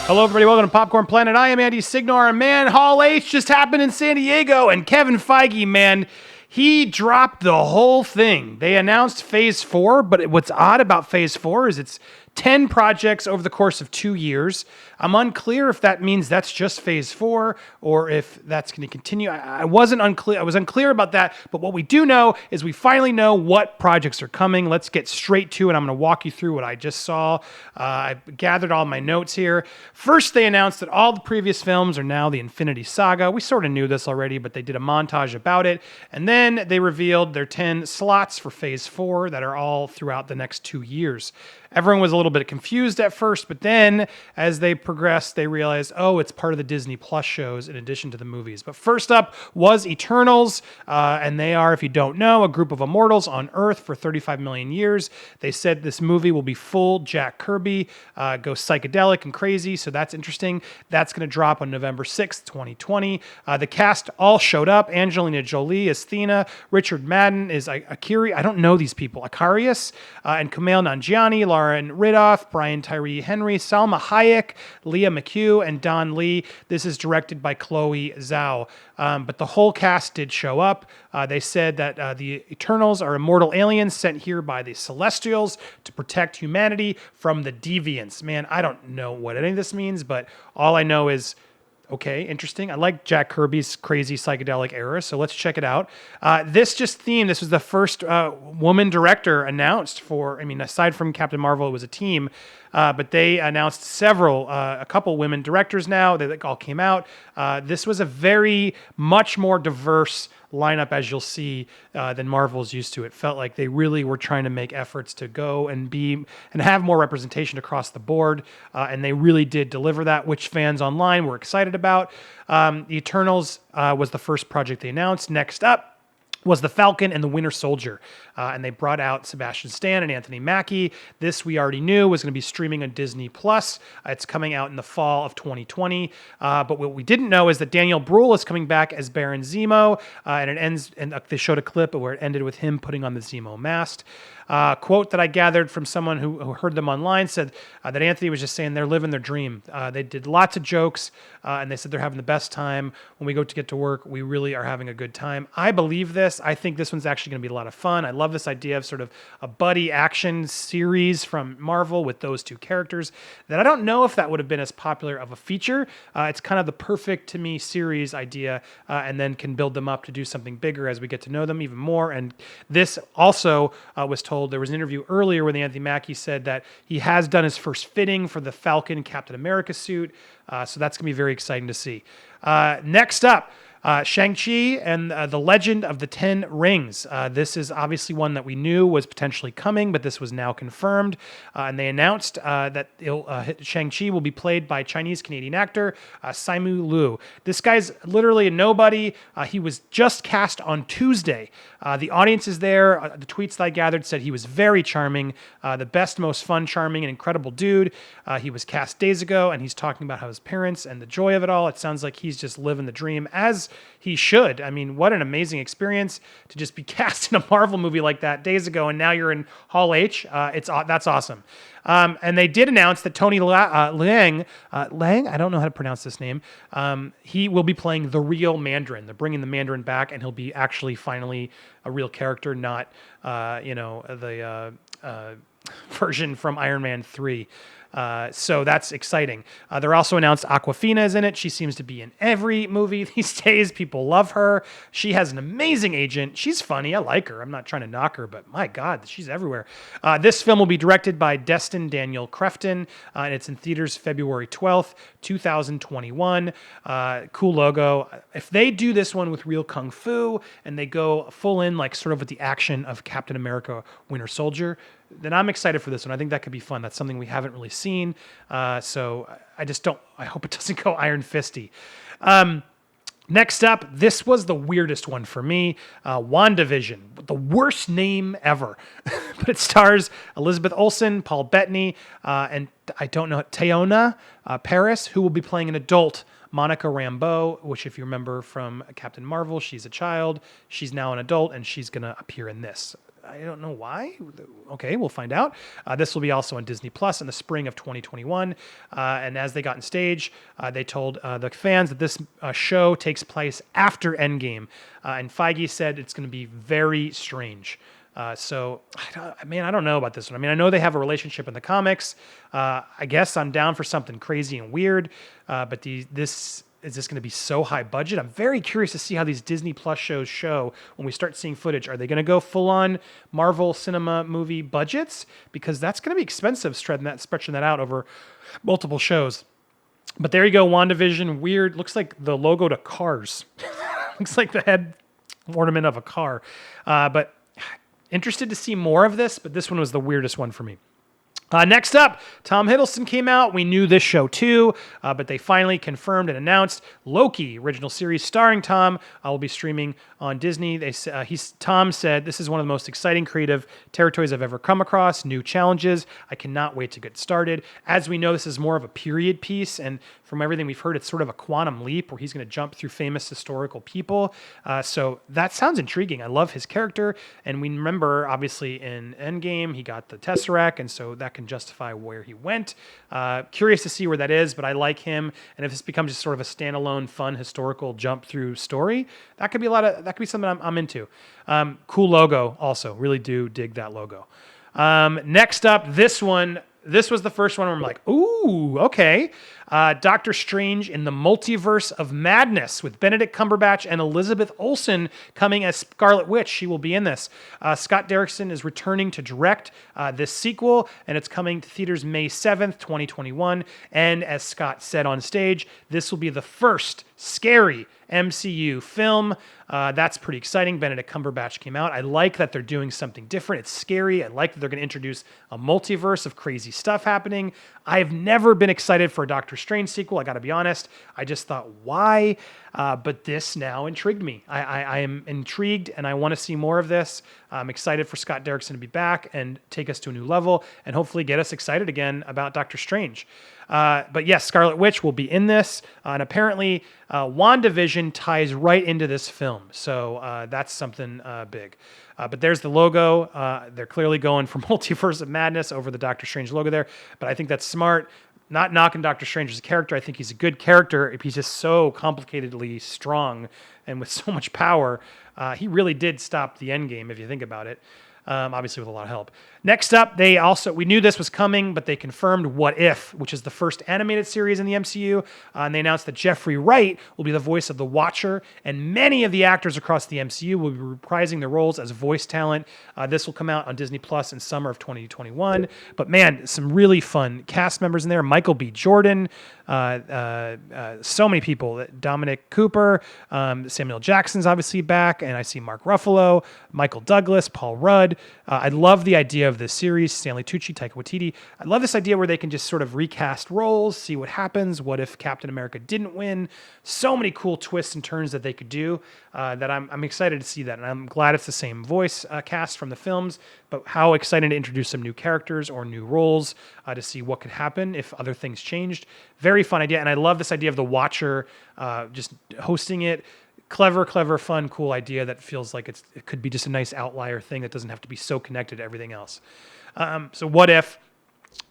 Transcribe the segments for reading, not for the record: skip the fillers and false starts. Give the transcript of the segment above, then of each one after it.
Hello, everybody. Welcome to Popcorn Planet. I am Andy Signor. Man, Hall H just happened in San Diego, and Kevin Feige, man, he dropped the whole thing. They announced Phase 4, but what's odd about Phase 4 is it's 10 projects over the course of 2 years. I'm unclear if that means that's just Phase 4 or if that's going to continue. I was unclear about that, but what we do know is we finally know what projects are coming. Let's get straight to it. I'm going to walk you through what I just saw. I gathered all my notes here. First, they announced that all the previous films are now the Infinity Saga. We sort of knew this already, but they did a montage about it. And then they revealed their 10 slots for Phase 4 that are all throughout the next 2 years. Everyone was a little bit confused at first, but then as they progressed, they realized, oh, it's part of the Disney Plus shows in addition to the movies. But first up was Eternals, and they are, if you don't know, a group of immortals on Earth for 35 million years. They said this movie will be full Jack Kirby, go psychedelic and crazy, so that's interesting. That's going to drop on November 6th, 2020. The cast all showed up. Angelina Jolie is Thena, Richard Madden is Akiri, I don't know these people, Akarius, and Kumail Nanjiani, Lauren Riddoff, Brian Tyree Henry, Salma Hayek, Leah McHugh, and Don Lee. This is directed by Chloe Zhao. But the whole cast did show up. They said that the Eternals are immortal aliens sent here by the Celestials to protect humanity from the Deviants. Man, I don't know what any of this means, but all I know is, okay, interesting. I like Jack Kirby's crazy psychedelic era, so let's check it out. This was the first woman director announced for, aside from Captain Marvel, it was a team, but they announced a couple women directors now. They all came out. This was a much more diverse lineup, as you'll see, than Marvel's used to. It felt like they really were trying to make efforts to go and have more representation across the board, and they really did deliver that, which fans online were excited about. The Eternals was the first project they announced. Next up was the Falcon and the Winter Soldier. And they brought out Sebastian Stan and Anthony Mackie. This we already knew was going to be streaming on Disney+. It's coming out in the fall of 2020. But what we didn't know is that Daniel Bruhl is coming back as Baron Zemo. And they showed a clip where it ended with him putting on the Zemo mask. Quote that I gathered from someone who heard them online said that Anthony was just saying they're living their dream. They did lots of jokes, and they said they're having the best time. When we go to get to work, we really are having a good time. I believe this. I think this one's actually going to be a lot of fun. I love this idea of sort of a buddy action series from Marvel with those two characters that I don't know if that would have been as popular of a feature. It's kind of the perfect, to me, series idea, and then can build them up to do something bigger as we get to know them even more. And this also was told. There was an interview earlier where Anthony Mackie said that he has done his first fitting for the Falcon Captain America suit. So that's going to be very exciting to see. Next up, Shang-Chi and the Legend of the Ten Rings. This is obviously one that we knew was potentially coming, but this was now confirmed. And they announced that Shang-Chi will be played by Chinese-Canadian actor Simu Liu. This guy's literally a nobody. He was just cast on Tuesday. The audience is there. The tweets that I gathered said he was very charming, the best, most fun, charming, and incredible dude. He was cast days ago, and he's talking about how his parents and the joy of it all. It sounds like he's just living the dream, as he should. I mean, what an amazing experience to just be cast in a Marvel movie like that days ago, and now you're in Hall H. That's awesome. And they did announce that Tony Leung, I don't know how to pronounce this name, he will be playing the real Mandarin. They're bringing the Mandarin back, and he'll be actually finally a real character, not the version from Iron Man 3. So that's exciting. They're also announced Awkwafina is in it. She seems to be in every movie these days. People love her. She has an amazing agent. She's funny. I like her. I'm not trying to knock her, but my God, she's everywhere. This film will be directed by Destin Daniel Crefton, and it's in theaters February 12th, 2021. Cool logo. If they do this one with real kung fu and they go full in, like sort of with the action of Captain America Winter Soldier, then I'm excited for this one. I think that could be fun. That's something we haven't really seen. So I hope it doesn't go Iron Fisty. Next up, this was the weirdest one for me. WandaVision, the worst name ever. But it stars Elizabeth Olsen, Paul Bettany, and I don't know, Teyonah Parris, who will be playing an adult Monica Rambeau, which if you remember from Captain Marvel, she's a child. She's now an adult, and she's going to appear in this. I don't know why. Okay, we'll find out. This will be also on Disney Plus in the spring of 2021. And as they got on stage, they told the fans that this show takes place after Endgame. And Feige said it's going to be very strange. So, I don't know about this one. I mean, I know they have a relationship in the comics. I guess I'm down for something crazy and weird. But this is this going to be so high budget? I'm very curious to see how these Disney Plus shows show when we start seeing footage. Are they going to go full on Marvel cinema movie budgets? Because that's going to be expensive, stretching that out over multiple shows. But there you go, WandaVision. Weird. Looks like the logo to Cars. Looks like the head ornament of a car. But interested to see more of this, but this one was the weirdest one for me. Next up, Tom Hiddleston came out. We knew this show too, but they finally confirmed and announced Loki, original series starring Tom, will be streaming on Disney. Tom said, "This is one of the most exciting creative territories I've ever come across. New challenges. I cannot wait to get started." As we know, this is more of a period piece, and from everything we've heard, it's sort of a quantum leap where he's going to jump through famous historical people. So that sounds intriguing. I love his character, and we remember, obviously, in Endgame, he got the Tesseract, and so that can justify where he went. Curious to see where that is, but I like him. And if this becomes just sort of a standalone, fun historical jump through story, that could be something I'm into. Cool logo, also. Really do dig that logo. Next up, this one. This was the first one where I'm like, ooh, okay. Doctor Strange in the Multiverse of Madness with Benedict Cumberbatch and Elizabeth Olsen coming as Scarlet Witch. She will be in this. Scott Derrickson is returning to direct this sequel, and it's coming to theaters May 7th, 2021. And as Scott said on stage, this will be the first scary MCU film. That's pretty exciting. Benedict Cumberbatch came out. I like that they're doing something different. It's scary. I like that they're going to introduce a multiverse of crazy stuff happening. I've never been excited for a Doctor Strange sequel. I got to be honest. I just thought, why? But this now intrigued me. I am intrigued, and I want to see more of this. I'm excited for Scott Derrickson to be back and take us to a new level and hopefully get us excited again about Doctor Strange. But yes, Scarlet Witch will be in this, and apparently WandaVision ties right into this film. So that's something big. But there's the logo. They're clearly going for Multiverse of Madness over the Doctor Strange logo there. But I think that's smart. Not knocking Doctor Strange as a character. I think he's a good character. He's just so complicatedly strong and with so much power. He really did stop the Endgame, if you think about it. Obviously with a lot of help. Next up, we knew this was coming, but they confirmed What If, which is the first animated series in the MCU. And they announced that Jeffrey Wright will be the voice of the Watcher, and many of the actors across the MCU will be reprising their roles as voice talent. This will come out on Disney Plus in summer of 2021. But man, some really fun cast members in there. Michael B. Jordan, so many people. Dominic Cooper, Samuel Jackson's obviously back, and I see Mark Ruffalo, Michael Douglas, Paul Rudd. I love the idea of this series. Stanley Tucci, Taika Waititi. I love this idea where they can just sort of recast roles, see what happens. What if Captain America didn't win? So many cool twists and turns that they could do that I'm excited to see that. And I'm glad it's the same voice cast from the films, but how exciting to introduce some new characters or new roles to see what could happen if other things changed. Very fun idea. And I love this idea of the Watcher just hosting it. Clever, fun, cool idea that feels like it could be just a nice outlier thing that doesn't have to be so connected to everything else. So What If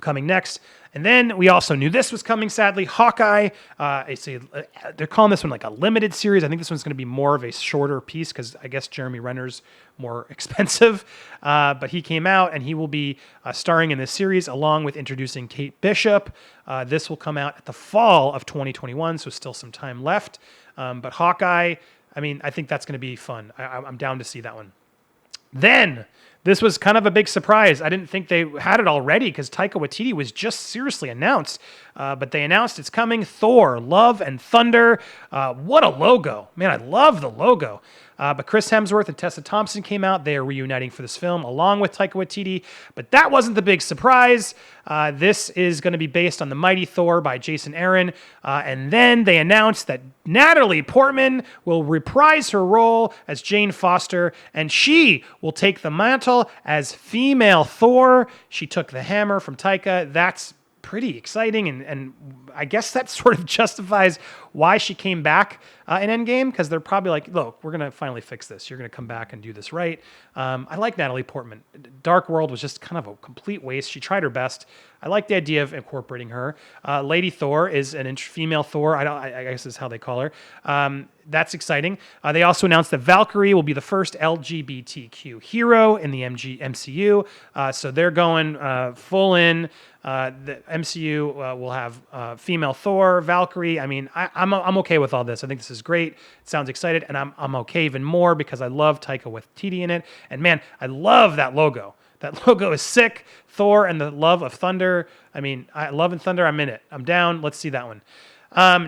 coming next. And then we also knew this was coming, sadly. Hawkeye, they're calling this one like a limited series. I think this one's going to be more of a shorter piece because I guess Jeremy Renner's more expensive. But he came out and he will be starring in this series along with introducing Kate Bishop. This will come out at the fall of 2021, so still some time left. But Hawkeye, I think that's going to be fun. I'm down to see that one. Then, this was kind of a big surprise. I didn't think they had it already because Taika Waititi was just seriously announced. But they announced it's coming. Thor, Love and Thunder. What a logo. Man, I love the logo. But Chris Hemsworth and Tessa Thompson came out. They are reuniting for this film along with Taika Waititi. But that wasn't the big surprise. This is going to be based on The Mighty Thor by Jason Aaron. And then they announced that Natalie Portman will reprise her role as Jane Foster, and she will take the mantle as female Thor. She took the hammer from Taika. That's pretty exciting, and I guess that sort of justifies why she came back in Endgame, because they're probably like, look, we're gonna finally fix this. You're gonna come back and do this right. I like Natalie Portman. Dark World was just kind of a complete waste. She tried her best. I like the idea of incorporating her. Lady Thor is an female Thor. I guess is how they call her. That's exciting. They also announced that Valkyrie will be the first LGBTQ hero in the MCU. So they're going full in. The MCU will have female Thor, Valkyrie. I mean, I'm okay with all this. I think this is great. It sounds excited, and I'm okay even more because I love Taika Waititi in it. And man, I love that logo. That logo is sick. Thor and the Love of Thunder. I mean, Love and Thunder, I'm in it. I'm down. Let's see that one.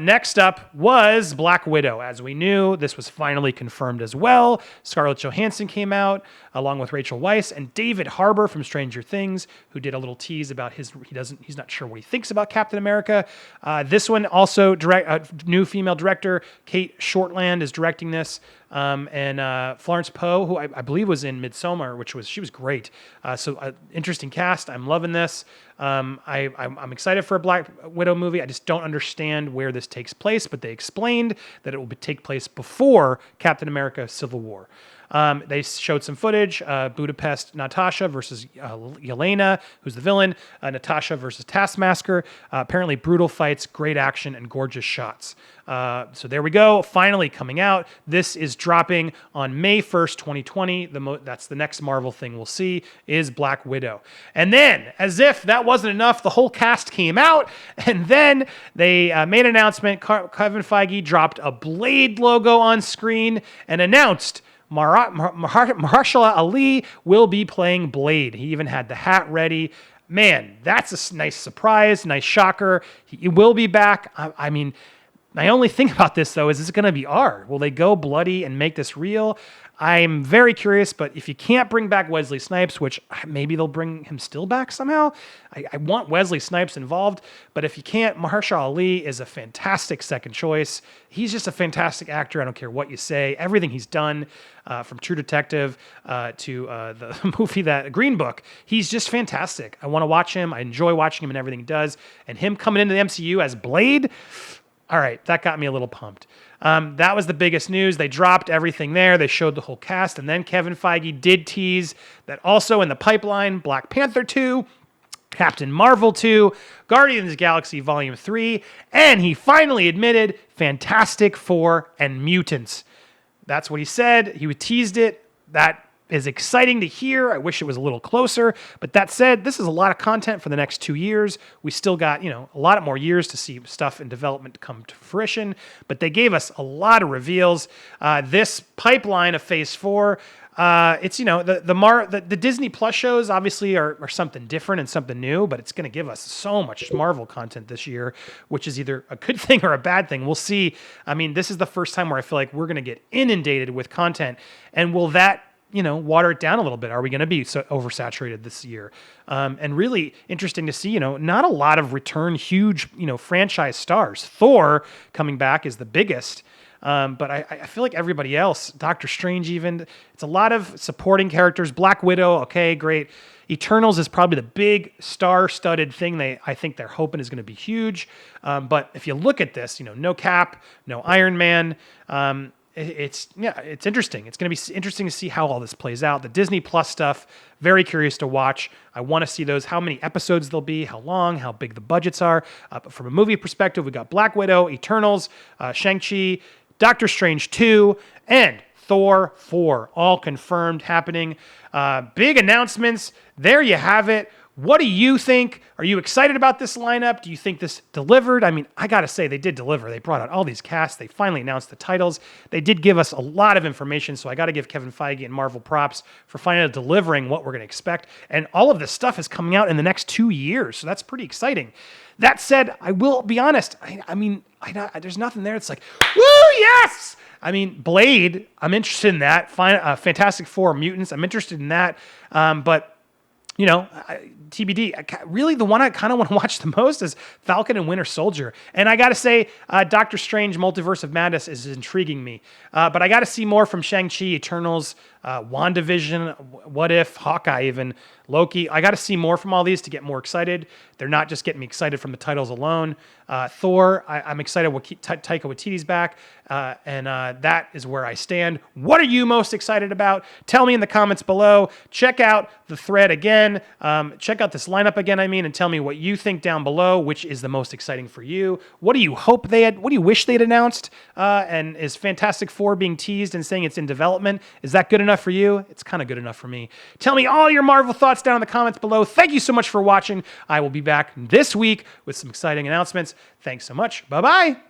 Next up was Black Widow. As we knew, this was finally confirmed as well. Scarlett Johansson came out along with Rachel Weisz and David Harbour from Stranger Things, who did a little tease about he's not sure what he thinks about Captain America. This one also new female director, Cate Shortland, is directing this. And Florence Pugh, who I believe was in Midsommar, she was great. So interesting cast. I'm loving this. I'm excited for a Black Widow movie. I just don't understand where this takes place, but they explained that it will take place before Captain America: Civil War. They showed some footage, Budapest Natasha versus Yelena, who's the villain, Natasha versus Taskmaster. Apparently brutal fights, great action, and gorgeous shots. So there we go, finally coming out. This is dropping on May 1st, 2020. That's the next Marvel thing we'll see, is Black Widow. And then, as if that wasn't enough, the whole cast came out, and then they made an announcement. Kevin Feige dropped a Blade logo on screen and announced Mahershala Ali will be playing Blade. He even had the hat ready. Man, that's a nice surprise, nice shocker. He will be back. I mean, my only thing about this, though, is it going to be R? Will they go bloody and make this real? I'm very curious, but if you can't bring back Wesley Snipes, which maybe they'll bring him still back somehow, I want Wesley Snipes involved, but if you can't, Mahershala Ali is a fantastic second choice. He's just a fantastic actor. I don't care what you say. Everything he's done, from True Detective to the movie Green Book, he's just fantastic. I want to watch him. I enjoy watching him and everything he does. And him coming into the MCU as Blade, all right, that got me a little pumped. That was the biggest news. They dropped everything there. They showed the whole cast. And then Kevin Feige did tease that also in the pipeline, Black Panther 2, Captain Marvel 2, Guardians of the Galaxy Volume 3, and he finally admitted Fantastic Four and Mutants. That's what he said. He teased it. That is exciting to hear. I wish it was a little closer. But that said, this is a lot of content for the next 2 years. We still got, a lot more years to see stuff in development come to fruition. But they gave us a lot of reveals. This pipeline of Phase 4, it's, the Disney Plus shows obviously are something different and something new, but it's going to give us so much Marvel content this year, which is either a good thing or a bad thing. We'll see. I mean, this is the first time where I feel like we're going to get inundated with content. And will that water it down a little bit? Are we going to be so oversaturated this year? And really interesting to see, not a lot of huge, franchise stars. Thor coming back is the biggest. But I feel like everybody else, Doctor Strange even, it's a lot of supporting characters. Black Widow, okay, great. Eternals is probably the big star-studded thing I think they're hoping is going to be huge. But if you look at this, no Cap, no Iron Man, it's interesting. It's going to be interesting to see how all this plays out. The Disney Plus stuff, very curious to watch. I want to see those, how many episodes there'll be, how long, how big the budgets are. But from a movie perspective, we got Black Widow, Eternals, Shang-Chi, Doctor Strange 2, and Thor 4, all confirmed happening. Big announcements. There you have it. What do you think? Are you excited about this lineup? Do you think this delivered? I mean, I got to say, they did deliver. They brought out all these casts. They finally announced the titles. They did give us a lot of information, so I got to give Kevin Feige and Marvel props for finally delivering what we're going to expect. And all of this stuff is coming out in the next 2 years, so that's pretty exciting. That said, I will be honest. I mean, there's nothing there. It's like, woo, yes! I mean, Blade, I'm interested in that. Fantastic Four, Mutants, I'm interested in that. But TBD. Really, the one I kind of want to watch the most is Falcon and Winter Soldier. And I got to say, Doctor Strange Multiverse of Madness is intriguing me. But I got to see more from Shang-Chi, Eternals, WandaVision, What If, Hawkeye even, Loki. I got to see more from all these to get more excited. They're not just getting me excited from the titles alone. Thor, I'm excited what Taika Waititi's back. And that is where I stand. What are you most excited about? Tell me in the comments below. Check out the thread again. Check out this lineup again, and tell me what you think down below, which is the most exciting for you. What do you wish they'd announced? And is Fantastic Four being teased and saying it's in development? Is that good enough for you? It's kind of good enough for me. Tell me all your Marvel thoughts down in the comments below. Thank you so much for watching. I will be back this week with some exciting announcements. Thanks so much. Bye-bye.